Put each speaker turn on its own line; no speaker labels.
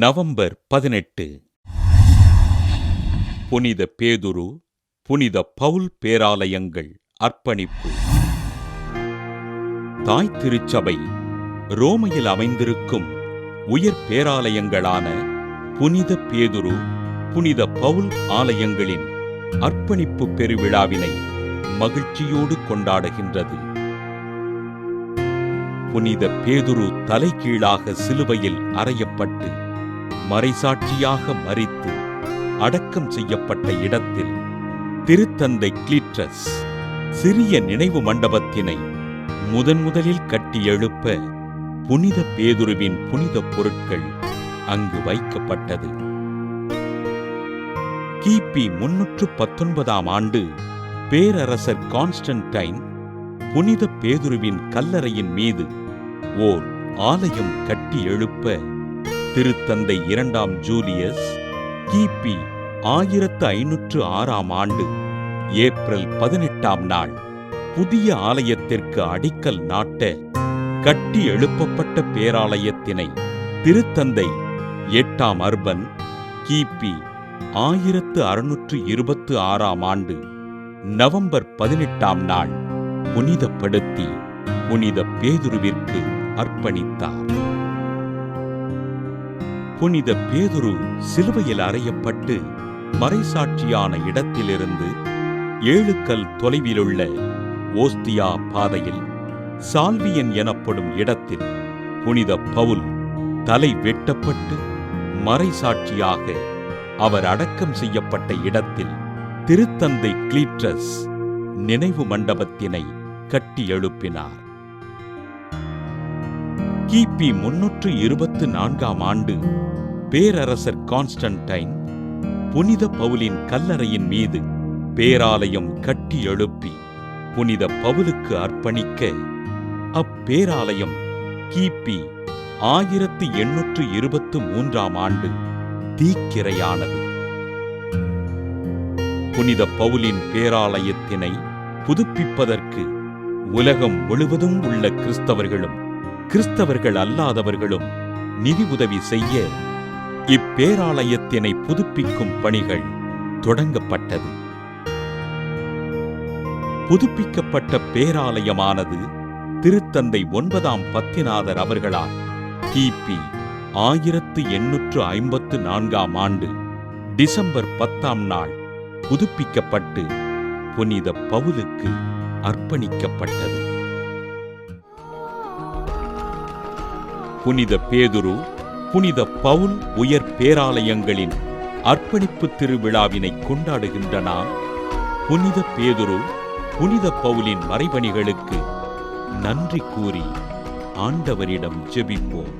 November 18. புனித பேதுரு, புனித பவுல் பேராலயங்கள் அர்ப்பணிப்பு. தாய் திருச்சபை ரோமையில் அமைந்திருக்கும் உயர் பேராலயங்களான புனித பேதுரு, புனித பவுல் ஆலயங்களின் அர்ப்பணிப்பு பெருவிழாவினை மகிழ்ச்சியோடு கொண்டாடுகின்றது. புனித பேதுரு தலைகீழாக சிலுவையில் அறையப்பட்டு மறைசாட்சியாக மரித்து அடக்கம் செய்யப்பட்ட இடத்தில் திருத்தந்தை கிளீட்ரஸ் சிறிய நினைவு மண்டபத்தினை முதலில் கட்டி எழுப்ப புனித பேதுருவின் புனித பொருட்கள் அங்கு வைக்கப்பட்டது. கிபி 319 ஆண்டு பேரரசர் கான்ஸ்டன்டைன் புனித பேதுருவின் கல்லறையின் மீது ஓர் ஆலயம் கட்டி எழுப்ப திருத்தந்தை 2ஆம் ஜூலியஸ் கிபி 1506 ஆண்டு ஏப்ரல் 18ஆம் நாள் புதிய ஆலயத்திற்கு அடிக்கல் நாட்ட கட்டி எழுப்பப்பட்ட பேராலயத்தினை திருத்தந்தை 8ஆம் அர்பன் கிபி 1626 ஆண்டு நவம்பர் 18ஆம் நாள் புனிதப்படுத்தி புனித பேதுருவிற்கு அர்ப்பணித்தார். புனித பேதுரு சிலுவையில் அறையப்பட்டு மறைசாட்சியான இடத்திலிருந்து 7 கல் தொலைவிலுள்ள ஓஸ்தியா பாதையில் சால்வியன் எனப்படும் இடத்தில் புனித பவுல் தலை வெட்டப்பட்டு மறைசாட்சியாக அவர் அடக்கம் செய்யப்பட்ட இடத்தில் திருத்தந்தை கிளீட்ரஸ் நினைவு மண்டபத்தினை கட்டி எழுப்பினார். கிபி 324 ஆண்டு பேரரசர் கான்ஸ்டன்டைன் புனித பவுலின் கல்லறையின் மீது பேராலயம் கட்டி எழுப்பி புனித பவுலுக்கு அர்ப்பணிக்க அப்பேராலயம் கிபி 1823 ஆண்டு தீக்கிரையானது. புனித பவுலின் பேராலயத்தினை புதுப்பிப்பதற்கு உலகம் முழுவதும் உள்ள கிறிஸ்தவர்களும் கிறிஸ்தவர்கள் அல்லாதவர்களும் நிதி உதவி செய்ய இப்பேராலயத்தினை புதுப்பிக்கும் பணிகள் தொடங்கப்பட்டது. புதுப்பிக்கப்பட்ட பேராலயமானது திருத்தந்தை 9ஆம் பத்திநாதர் அவர்களால் கிபி 1854 ஆண்டு டிசம்பர் 10ஆம் நாள் புதுப்பிக்கப்பட்டு புனித பவுலுக்கு அர்ப்பணிக்கப்பட்டது. புனித பேதுரு, புனித பவுல் உயர் பேராலயங்களின் அர்ப்பணிப்பு திருவிழாவினை கொண்டாடுகின்ற நாம் புனித பேதுரு, புனித பவுலின் மறைபணிகளுக்கு நன்றி கூறி ஆண்டவரிடம் ஜெபிப்போம்.